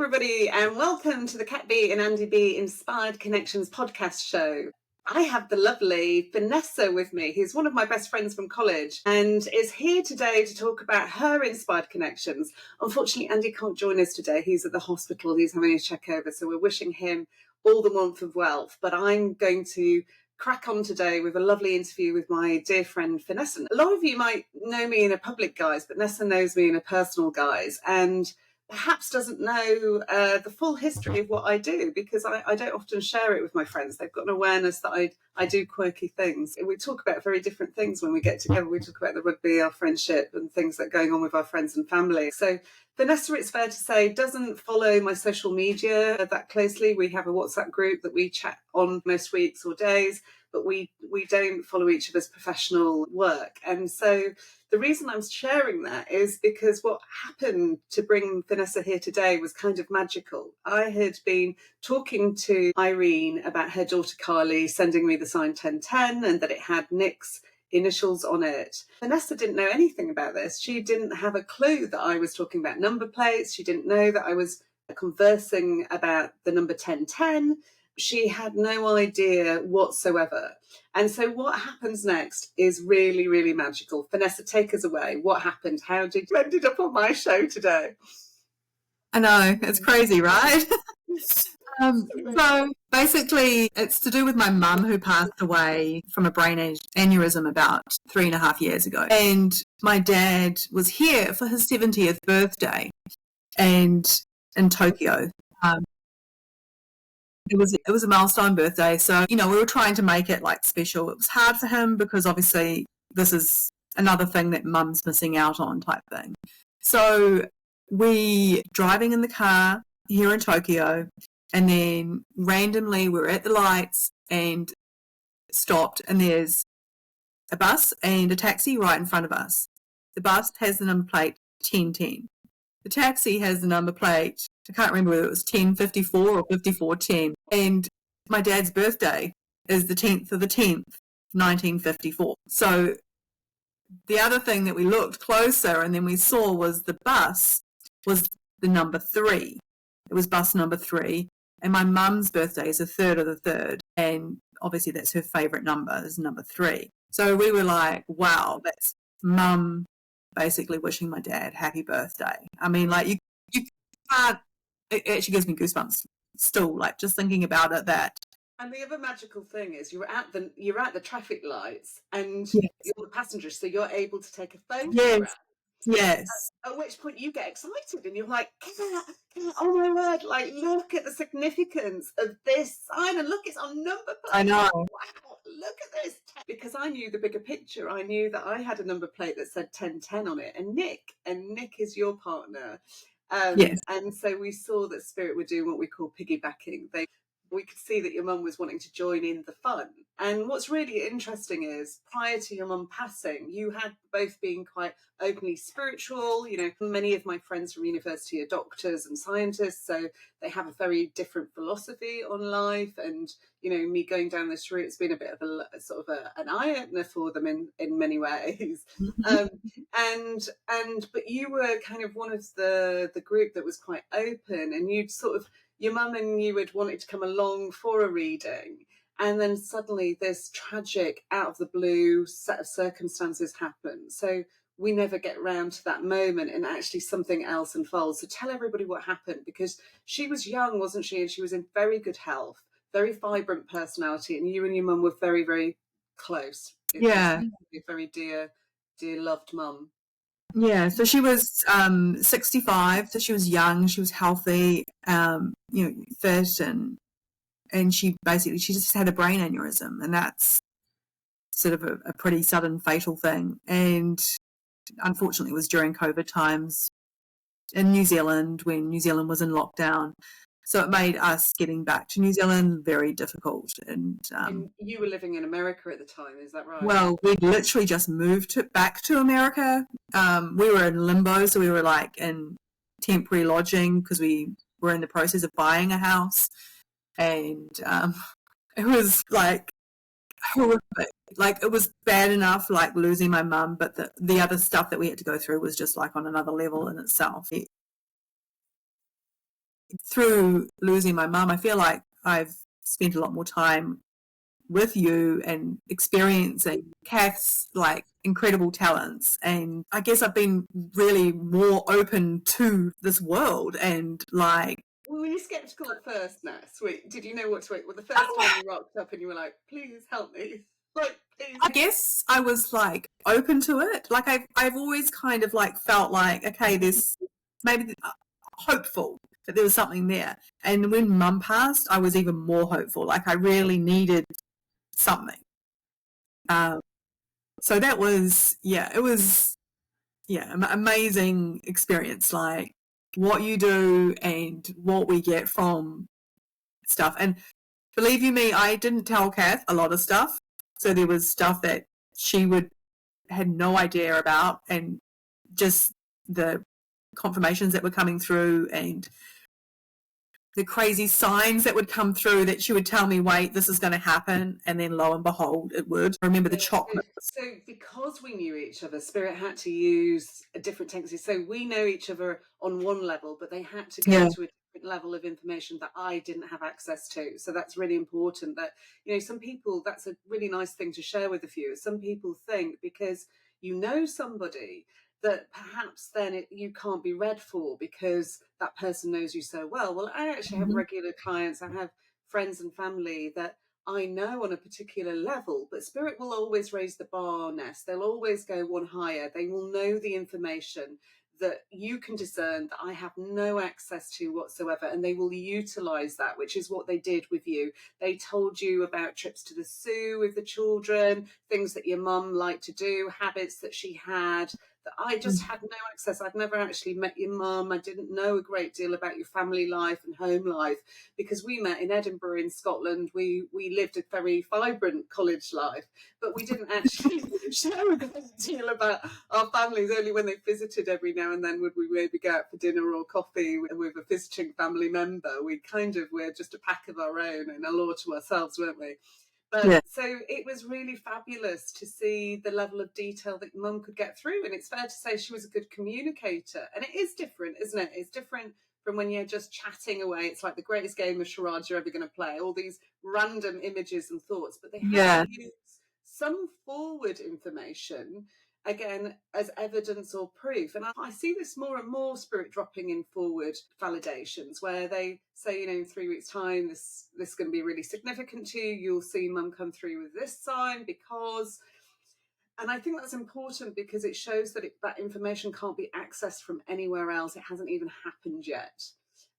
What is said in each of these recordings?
everybody, and welcome to the Cat B and Andy B Inspired Connections podcast show. I have the lovely Vanessa with me, who's one of my best friends from college and is here today to talk about her inspired connections. Unfortunately, Andy can't join us today. He's at the hospital. He's having a check over, so we're wishing him all the warmth of wealth. But I'm going to crack on today with a lovely interview with my dear friend Vanessa. A lot of you might know me in a public guise, but Vanessa knows me in a personal guise, and perhaps doesn't know the full history of what I do, because I don't often share it with my friends. They've got an awareness that I do quirky things. We talk about very different things when we get together. We talk about the rugby, our friendship, and things that are going on with our friends and family. So Vanessa, it's fair to say, doesn't follow my social media that closely. We have a WhatsApp group that we chat on most weeks or days, but we don't follow each other's professional work. And so the reason I'm sharing that is because what happened to bring Vanessa here today was kind of magical. I had been talking to Irene about her daughter Carly sending me the sign 1010 and that it had Nick's initials on it. Vanessa didn't know anything about this. She didn't have a clue that I was talking about number plates. She didn't know that I was conversing about the number 1010. She had no idea whatsoever. And so what happens next is really, really magical. Vanessa, take us away. What happened? How did you ended up on my show today? I know, it's crazy, right? So basically, it's to do with my mum who passed away from a brain aneurysm about 3.5 years ago. And my dad was here for his 70th birthday and in Tokyo. It was a milestone birthday. So, we were trying to make it like special. It was hard for him because obviously this is another thing that mum's missing out on type thing. So we driving in the car here in Tokyo, and then randomly we're at the lights and stopped, and there's a bus and a taxi right in front of us. The bus has the number plate 1010. The taxi has the number plate, I can't remember whether it was 1054 or 5410. And my dad's birthday is the 10th of the 10th, 1954. So the other thing that we looked closer and then we saw was the bus was the number 3. It was bus number 3. And my mum's birthday is the 3rd of the 3rd. And obviously that's her favourite number, is number 3. So we were like, wow, that's mum basically wishing my dad happy birthday. I mean, like, you can't, it actually gives me goosebumps still, like, just thinking about it. That. And the other magical thing is you're at the traffic lights and yes. You're the passenger, so you're able to take a photograph. Yes. Yes. At which point you get excited and you're like, oh my word, like, look at the significance of this sign, and look, it's on number plate. I know. Wow, look at this. Because I knew the bigger picture. I knew that I had a number plate that said 1010 on it, and Nick is your partner. Yes. And so we saw that Spirit were doing what we call piggybacking. We could see that your mum was wanting to join in the fun. And what's really interesting is, prior to your mum passing, you had both been quite openly spiritual. Many of my friends from university are doctors and scientists, so they have a very different philosophy on life. And, me going down this route, it's been a bit of a sort of an eye-opener for them in many ways. But you were kind of one of the group that was quite open, and you'd sort of, your mum and you had wanted to come along for a reading, and then suddenly this tragic, out of the blue set of circumstances happen. So we never get round to that moment, and actually something else unfolds. So tell everybody what happened, because she was young, wasn't she? And she was in very good health, very vibrant personality, and you and your mum were very, very close. Yeah. A very dear, loved mum. Yeah, so she was 65, so she was young, she was healthy, fit, and she just had a brain aneurysm, and that's sort of a pretty sudden, fatal thing. And unfortunately, it was during COVID times in New Zealand, when New Zealand was in lockdown. So it made us getting back to New Zealand very difficult. And you were living in America at the time, is that right? Well, we literally just moved back to America. We were in limbo, so we were like in temporary lodging because we were in the process of buying a house. And it was like horrific. Like, it was bad enough, like losing my mum, but the other stuff that we had to go through was just like on another level in itself. through losing my mum, I feel like I've spent a lot more time with you and experiencing Kath's like incredible talents, and I guess I've been really more open to this world. And like, were you skeptical at first, Ness? Wait, did you know what to wait? Well, the first time you rocked up and you were like, please help me. Like, please. I guess I was like open to it. Like I've always kind of like felt like, okay, there's maybe hopeful that there was something there. And when mum passed, I was even more hopeful. Like I really needed something. So that was, it was, amazing experience. Like what you do and what we get from stuff. And believe you me, I didn't tell Kath a lot of stuff. So there was stuff that she had no idea about, and just the confirmations that were coming through and the crazy signs that would come through that she would tell me, wait, this is going to happen. And then lo and behold, it would. I remember the chocolate. So because we knew each other, Spirit had to use a different technique. So we know each other on one level, but they had to go to a different level of information that I didn't have access to. So that's really important that, some people, that's a really nice thing to share with the viewers. Some people think because you know somebody that perhaps then you can't be read for because that person knows you so well. Well, I actually have regular clients. I have friends and family that I know on a particular level, but Spirit will always raise the bar, Ness. They'll always go one higher. They will know the information that you can discern that I have no access to whatsoever, and they will utilize that, which is what they did with you. They told you about trips to the zoo with the children, things that your mum liked to do, habits that she had, that I just had no access. I'd never actually met your mum. I didn't know a great deal about your family life and home life because we met in Edinburgh in Scotland. We lived a very vibrant college life, but we didn't actually share a great deal about our families. Only when they visited every now and then would we maybe go out for dinner or coffee with a visiting family member. We're just a pack of our own and a law to ourselves, weren't we? But so it was really fabulous to see the level of detail that Mum could get through. And it's fair to say she was a good communicator. And it is different, isn't it? It's different from when you're just chatting away. It's like the greatest game of charades you're ever going to play. All these random images and thoughts. But they have to use some forward information, again, as evidence or proof. And I see this more and more, Spirit dropping in forward validations where they say, in 3 weeks' time, this is going to be really significant to you. You'll see Mum come through with this sign because... And I think that's important because it shows that that information can't be accessed from anywhere else. It hasn't even happened yet.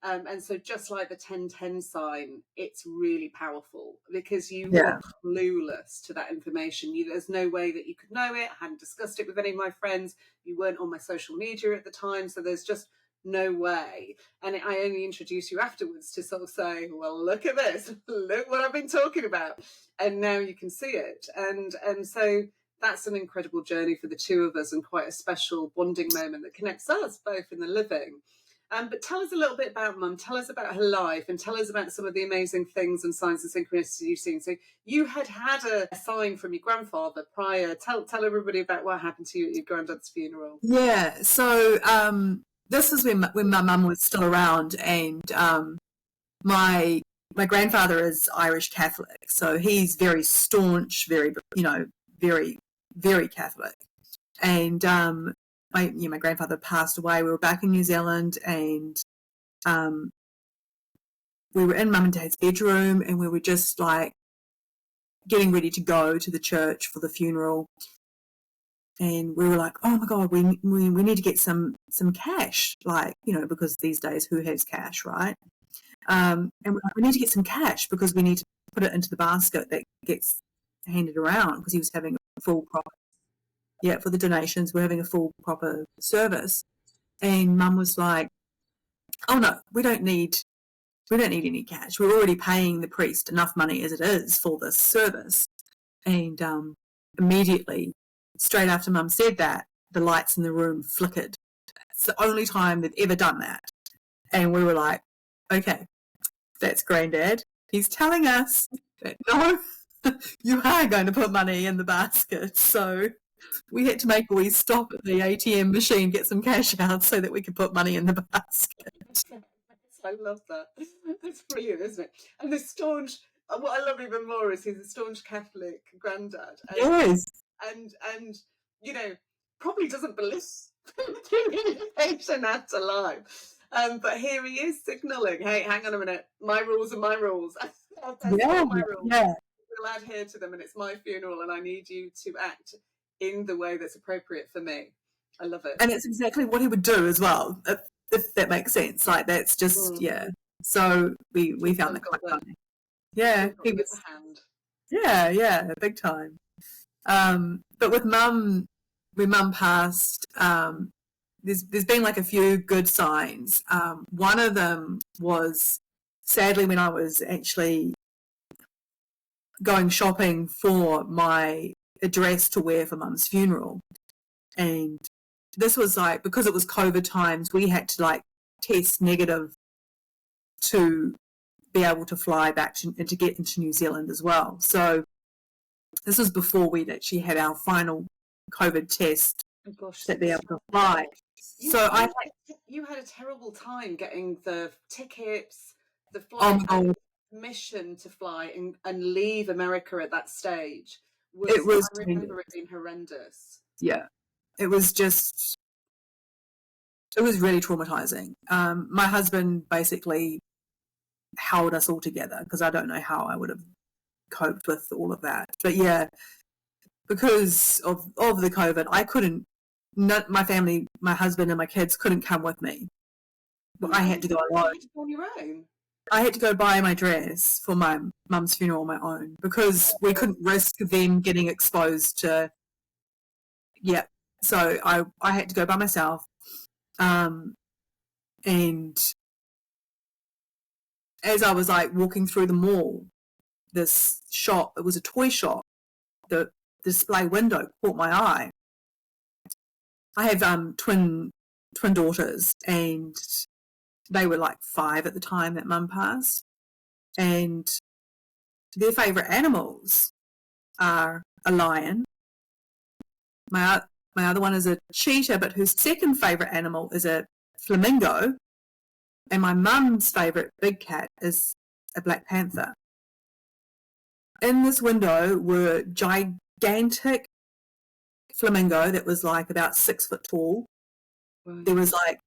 And so just like the 1010 sign, it's really powerful because you were clueless to that information. There's no way that you could know it. I hadn't discussed it with any of my friends. You weren't on my social media at the time. So there's just no way. And I only introduced you afterwards to sort of say, well, look at this. Look what I've been talking about. And now you can see it. And so that's an incredible journey for the two of us and quite a special bonding moment that connects us both in the living. But tell us a little bit about Mum. Tell us about her life and tell us about some of the amazing things and signs and synchronicities you've seen. So you had a sign from your grandfather prior. Tell everybody about what happened to you at your granddad's funeral. Yeah, so this is when my mum was still around, and my grandfather is Irish Catholic, so he's very staunch, very, very, very Catholic. And my grandfather passed away. We were back in New Zealand, and we were in Mum and Dad's bedroom, and we were just like getting ready to go to the church for the funeral. And we were like, oh my God, we need to get some cash, like, because these days who has cash, right? And we're like, we need to get some cash because we need to put it into the basket that gets handed around, because he was having a full proper, for the donations, we're having a full proper service. And Mum was like, oh no, we don't need any cash. We're already paying the priest enough money as it is for this service. And immediately, straight after Mum said that, the lights in the room flickered. It's the only time they've ever done that. And we were like, okay, that's Granddad. He's telling us that, no, you are going to put money in the basket. So we had to make a wee stop at the ATM machine, get some cash out so that we could put money in the basket. I love that. That's brilliant, isn't it? And the staunch, what I love even more is he's a staunch Catholic granddad. Yes. And you know, probably doesn't believe communication at alive. But here he is signalling, hey, hang on a minute, my rules are my rules. They're Yeah. still my rules. Yeah. We'll adhere to them, and it's my funeral, and I need you to act in the way that's appropriate for me. I love it. And it's exactly what he would do as well, if that makes sense. Like, that's just, yeah. So we found that quite funny. Yeah. He was, yeah, big time. But with Mum, when Mum passed, there's been like a few good signs. One of them was, sadly, when I was actually going shopping for my dress to wear for Mum's funeral. And this was like, because it was COVID times, we had to like test negative to be able to fly back and to get into New Zealand as well. So this was before we'd actually had our final COVID test to be able to fly. You had a terrible time getting the tickets, the flight, permission to fly and leave America at that stage. I remember it being horrendous. Yeah, it was really traumatizing. My husband basically held us all together because I don't know how I would have coped with all of that. But yeah, because of the COVID, I couldn't. My family, my husband and my kids couldn't come with me. But I had to go alone. On your own. I had to go buy my dress for my mum's funeral on my own because we couldn't risk them getting exposed to. Yeah, so I had to go by myself, and as I was like walking through the mall, this shop, it was a toy shop, the display window caught my eye. I have twin daughters, and they were like 5 at the time that Mum passed, and their favourite animals are a lion. My other one is a cheetah, but whose second favourite animal is a flamingo, and my mum's favourite big cat is a black panther. In this window were gigantic flamingo that was like about 6 foot tall. Right. There was like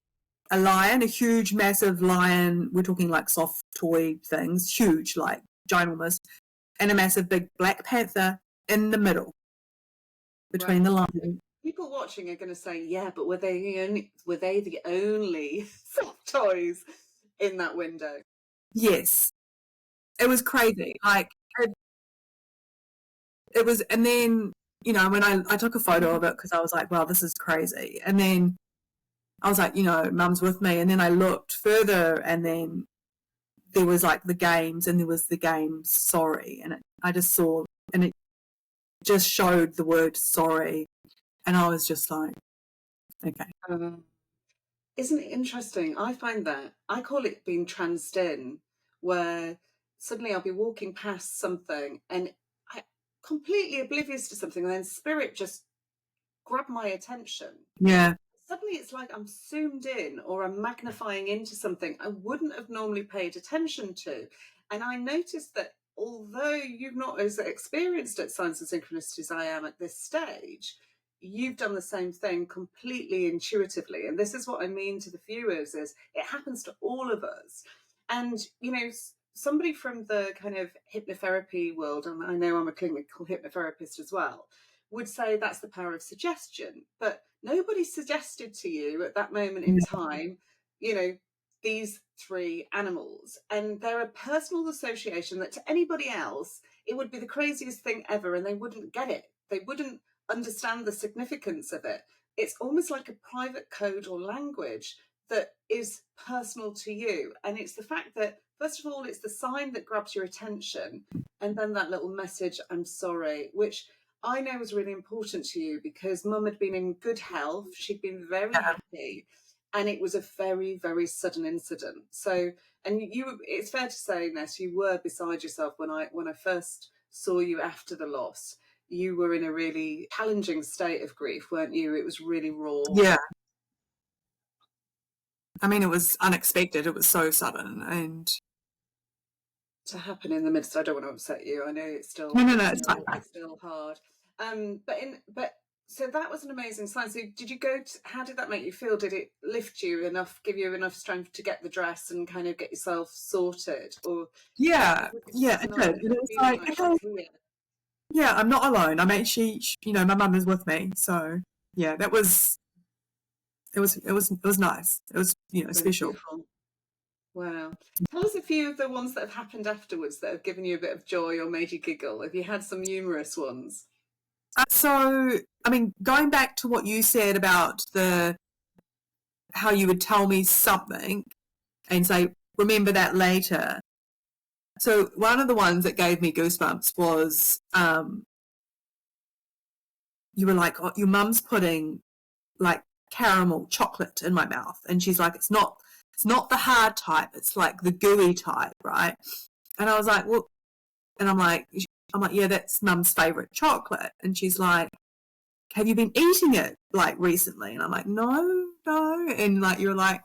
a lion, a huge, massive lion. We're talking like soft toy things, huge, like ginormous, and a massive big black panther in the middle between the lion. People watching are going to say, "Yeah, but were they the only soft toys in that window?" Yes, it was crazy. Like it was, and then when I took a photo of it because I was like, "Wow, this is crazy," and then I was like, Mum's with me, and then I looked further, and then there was like the games, and there was the game sorry, and I just saw, and it just showed the word sorry, and I was just like, okay. Isn't it interesting? I find that, I call it being transed in, where suddenly I'll be walking past something and I'm completely oblivious to something, and then spirit just grabbed my attention. Yeah. Suddenly it's like I'm zoomed in, or I'm magnifying into something I wouldn't have normally paid attention to. And I noticed that although you've not as experienced at signs and synchronicities as I am at this stage, you've done the same thing completely intuitively. And this is what I mean to the viewers, is it happens to all of us. And, somebody from the kind of hypnotherapy world, and I know I'm a clinical hypnotherapist as well, would say that's the power of suggestion. But nobody suggested to you at that moment in time, these 3 animals. And they're a personal association that to anybody else, it would be the craziest thing ever, and they wouldn't get it. They wouldn't understand the significance of it. It's almost like a private code or language that is personal to you. And it's the fact that, first of all, it's the sign that grabs your attention, and then that little message, I'm sorry, which I know was really important to you because Mum had been in good health. She'd been very happy, and it was a very, very sudden incident. So, and it's fair to say, Ness, you were beside yourself when I first saw you after the loss. You were in a really challenging state of grief, weren't you? It was really raw. Yeah. I mean, it was unexpected. It was so sudden, and to happen in the midst. I don't want to upset you. I know it's still no, it's still hard. But so that was an amazing sign. So did you go to, how did that make you feel? Did it lift you enough, give you enough strength to get the dress and kind of get yourself sorted? Or yeah, yeah, it did. It was like, okay, yeah, I'm not alone. I'm actually, my mum is with me. So yeah, it was nice. It was, special. Beautiful. Wow. Tell us a few of the ones that have happened afterwards that have given you a bit of joy or made you giggle. Have you had some humorous ones? So, I mean, going back to what you said about how you would tell me something and say, remember that later. So one of the ones that gave me goosebumps was you were like, oh, your mum's putting like caramel chocolate in my mouth. And she's like, it's not the hard type. It's like the gooey type, right? And I was like, well, and I'm like, yeah, that's mum's favorite chocolate. And she's like, have you been eating it like recently? And I'm like, no. And like, you're like,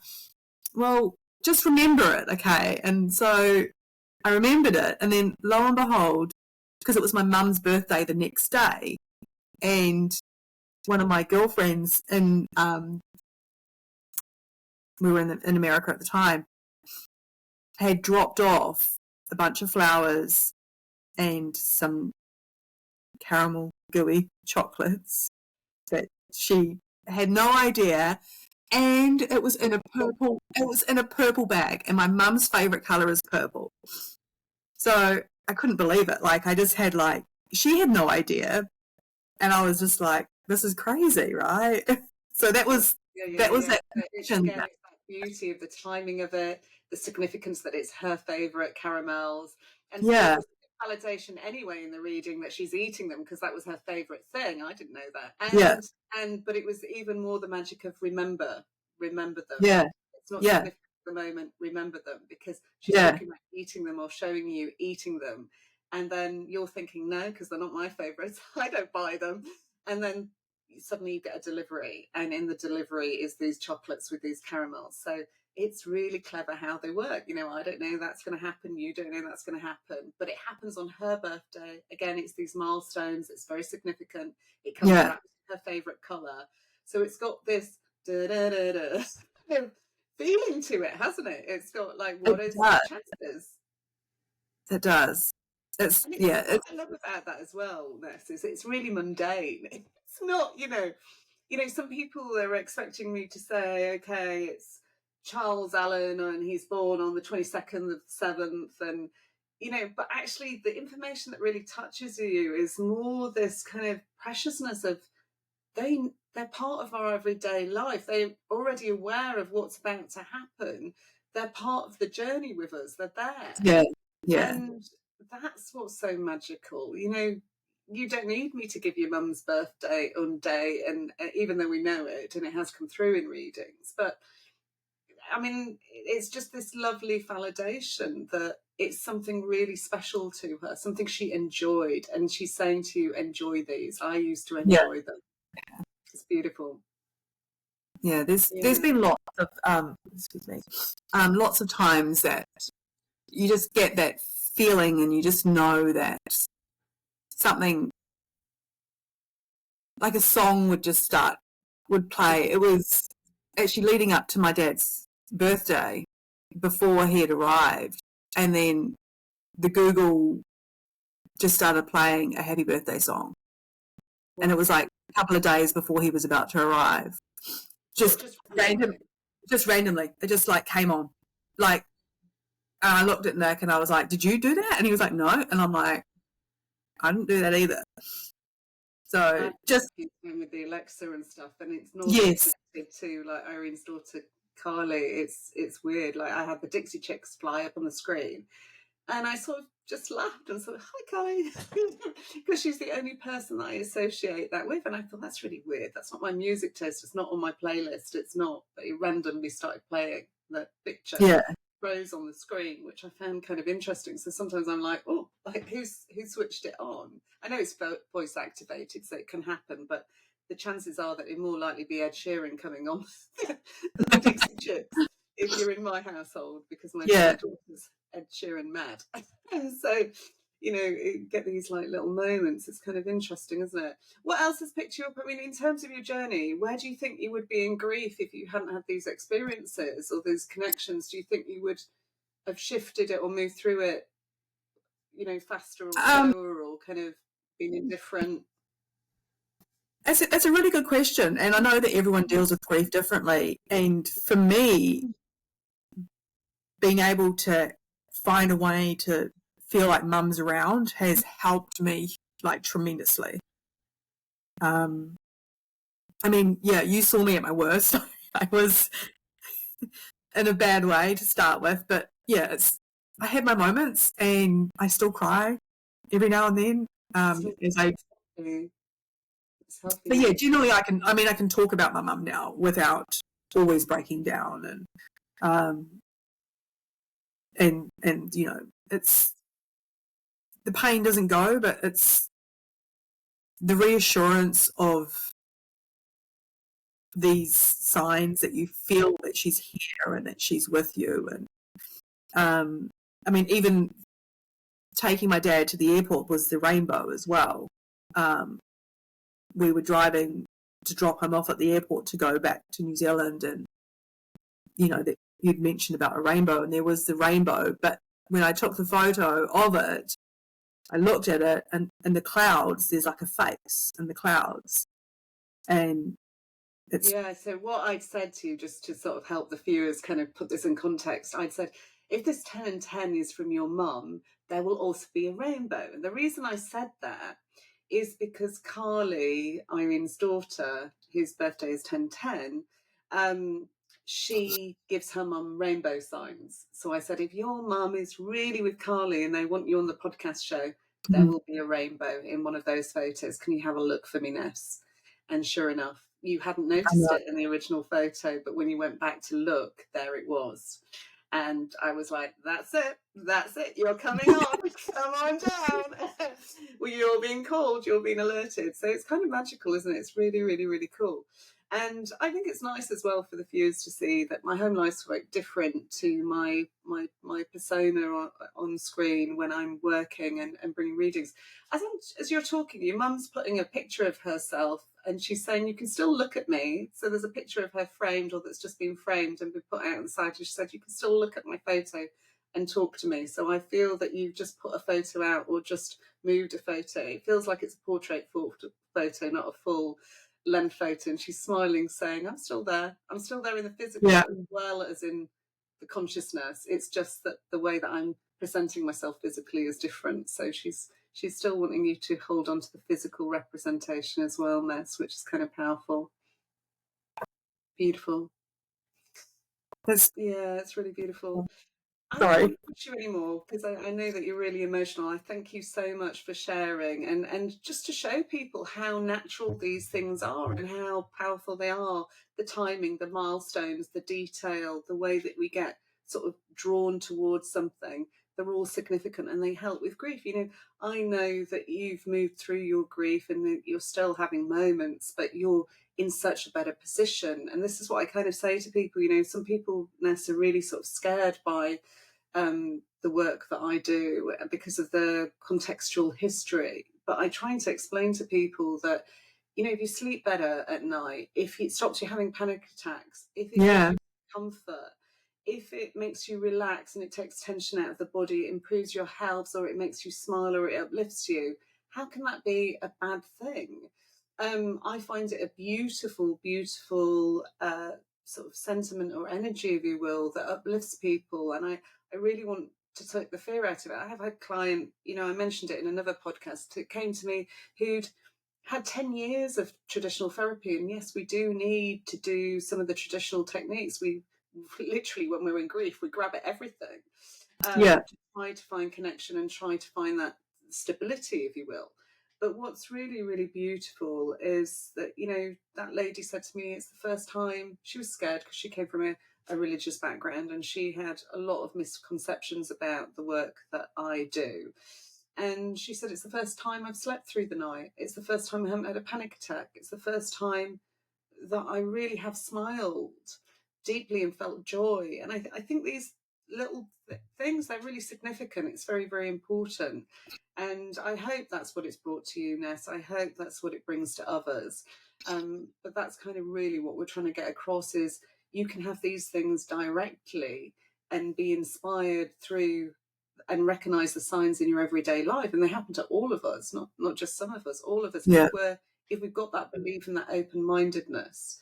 well, just remember it. Okay. And so I remembered it. And then lo and behold, because it was my mum's birthday the next day, and one of my girlfriends we were in America at the time, had dropped off a bunch of flowers and some caramel gooey chocolates that she had no idea, and it was in a purple bag, and my mum's favorite color is purple. So I couldn't believe it. Like, I just had like, she had no idea, and I was just like, this is crazy, right? So that was that it's that beauty of the timing of it, the significance that it's her favorite caramels, and so it was validation anyway in the reading that she's eating them because that was her favorite thing. I didn't know that. But it was even more the magic of remember them. It's not significant at the moment, remember them, because she's talking about eating them or showing you eating them, and then you're thinking, no, because they're not my favorites, I don't buy them. And then suddenly you get a delivery, and in the delivery is these chocolates with these caramels. So it's really clever how they work. I don't know that's going to happen, you don't know that's going to happen, but it happens on her birthday. Again, it's these milestones, it's very significant. It comes back to her favorite color, so it's got this feeling to it, hasn't it? It's got like, what is the chances? It does. What I love about that as well, Ness, is it's really mundane. It's not, some people are expecting me to say, okay, it's Charles Allen and he's born on the 22nd of the 7th, and but actually the information that really touches you is more this kind of preciousness of they're part of our everyday life. They're already aware of what's about to happen. They're part of the journey with us. They're there. And that's what's so magical. You don't need me to give your mum's birthday on day, and even though we know it and it has come through in readings, but I mean, it's just this lovely validation that it's something really special to her, something she enjoyed, and she's saying to you, enjoy these. I used to enjoy them. It's beautiful. Yeah, there's been lots of lots of times that you just get that feeling, and you just know that something like a song would play. It was actually leading up to my dad's birthday before he had arrived, and then the Google just started playing a happy birthday song, and it was like a couple of days before he was about to arrive. Just randomly, it just like came on. Like, I looked at Nick and I was like, did you do that? And he was like, no. And I'm like, I didn't do that either. So just with the Alexa and stuff, and it's not connected to like Irene's daughter Carly. It's weird. Like, I had the Dixie Chicks fly up on the screen, and I sort of just laughed and sort of, hi Carly, because she's the only person that I associate that with. And I thought, that's really weird. That's not my music taste. It's not on my playlist. It's not. But it randomly started playing that picture. Rose on the screen, which I found kind of interesting. So sometimes I'm like, oh, like who switched it on? I know it's voice activated, so it can happen, but the chances are that it more likely be Ed Sheeran coming on than the Dixie Chicks. if you're in my household, because my Yeah. daughter's Ed Sheeran mad. So, get these like little moments. It's kind of interesting, isn't it? What else has picked you up? I mean, in terms of your journey, where do you think you would be in grief if you hadn't had these experiences or those connections? Do you think you would have shifted it or moved through it, faster or slower, or kind of been indifferent? It's a really good question, and I know that everyone deals with grief differently. And for me, being able to find a way to feel like mum's around has helped me like tremendously. I mean, yeah, you saw me at my worst. I was in a bad way to start with, but yeah, I had my moments, and I still cry every now and then. It's healthy. But yeah, generally I can talk about my mum now without always breaking down, and it's, the pain doesn't go, but it's the reassurance of these signs that you feel that she's here and that she's with you. And I mean, even taking my dad to the airport was the rainbow as well. We were driving to drop him off at the airport to go back to New Zealand, and that you'd mentioned about a rainbow, and there was the rainbow, but when I took the photo of it, I looked at it, and in the clouds there's like a face in the clouds, and it's So what I'd said to you, just to sort of help the viewers kind of put this in context, I'd said, if this 10 and 10 is from your mum, there will also be a rainbow. And the reason I said that is because Carly, Irene's daughter, whose birthday is 10/10, she gives her mum rainbow signs. So I said, if your mum is really with Carly and they want you on the podcast show, there will be a rainbow in one of those photos. Can you have a look for me, Ness? And sure enough, you hadn't noticed it in the original photo, but when you went back to look, there it was. And I was like, that's it, you're coming on, come on down. Well, you're being called, you're being alerted. So it's kind of magical, isn't it? It's really, really, really cool. And I think it's nice as well for the viewers to see that my home life's quite different to my persona on screen when I'm working and bringing readings. As you're talking, your mum's putting a picture of herself and she's saying, you can still look at me. So there's a picture of her framed, or that's just been framed and been put out on the side. And she said, you can still look at my photo and talk to me. So I feel that you've just put a photo out or just moved a photo. It feels like it's a portrait photo, not a full length photo. And she's smiling, saying, I'm still there in the physical as well as in the consciousness. It's just that the way that I'm presenting myself physically is different. So she's still wanting you to hold on to the physical representation as well, Ness, which is kind of powerful. Beautiful. It's really beautiful. I don't want to push you anymore because I know that you're really emotional. I thank you so much for sharing and just to show people how natural these things are and how powerful they are. The timing, the milestones, the detail, the way that we get sort of drawn towards something. They're all significant and they help with grief. I know that you've moved through your grief and that you're still having moments, but you're in such a better position. And this is what I kind of say to people. Some people, Ness, are really sort of scared by the work that I do because of the contextual history. But I try to explain to people that, if you sleep better at night, if it stops you having panic attacks, if it gives you comfort, if it makes you relax and it takes tension out of the body, it improves your health, or it makes you smile, or it uplifts you, how can that be a bad thing? I find it a beautiful, beautiful sort of sentiment or energy, if you will, that uplifts people. And I really want to take the fear out of it. I have had a client, I mentioned it in another podcast, it came to me who'd had 10 years of traditional therapy. And yes, we do need to do some of the traditional techniques. We literally, when we're in grief, we grab at everything to try to find connection and try to find that stability, if you will. But what's really, really beautiful is that, that lady said to me, it's the first time, she was scared because she came from a religious background and she had a lot of misconceptions about the work that I do. And she said, it's the first time I've slept through the night. It's the first time I haven't had a panic attack. It's the first time that I really have smiled deeply and felt joy. And I think these little things, they're really significant. It's very, very important. And I hope that's what it's brought to you, Ness. I hope that's what it brings to others. But that's kind of really what we're trying to get across, is you can have these things directly and be inspired through and recognize the signs in your everyday life. And they happen to all of us, not just some of us, all of us, Yeah. if we've got that belief and that open-mindedness.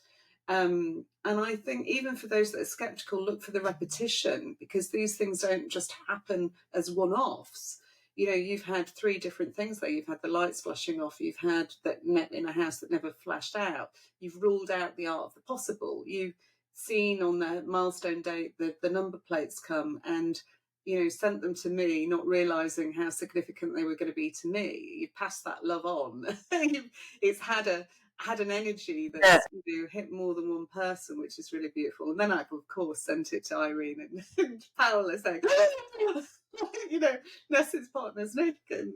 And I think even for those that are skeptical, look for the repetition, because these things don't just happen as one-offs. You know, you've had 3 different things there. You've had the lights flashing off. You've had that net in a house that never flashed out. You've ruled out the art of the possible. You've seen on the milestone date the number plates come, and you know, sent them to me, not realizing how significant they were going to be to me. You've passed that love on. It's had an energy that's hit more than one person, which is really beautiful. And then I've of course sent it to Irene and Paola saying, you know, Ness's partner's Nick, and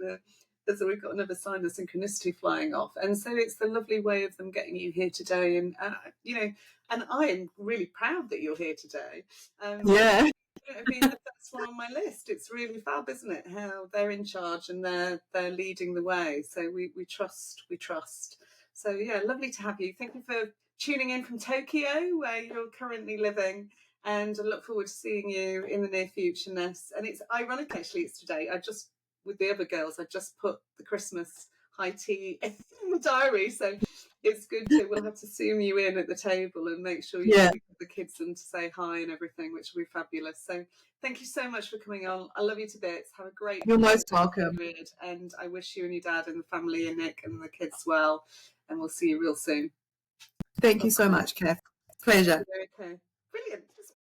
so we've got another sign of synchronicity flying off. And so it's the lovely way of them getting you here today. And you know, and I am really proud that you're here today. Yeah. Being the first one on my list, it's really fab, isn't it? How they're in charge and they're leading the way. So we trust. So yeah, lovely to have you. Thank you for tuning in from Tokyo, where you're currently living, and I look forward to seeing you in the near future, Ness. And it's ironic, actually, it's today. With the other girls, I just put the Christmas high tea in the diary, so it's good we'll have to zoom you in at the table and make sure you get the kids in to say hi and everything, which will be fabulous. So thank you so much for coming on. I love you to bits. Have a great You're most welcome. period, and I wish you and your dad and the family and Nick and the kids well, and we'll see you real soon. Thank you so much, Kath. Pleasure. Okay, brilliant.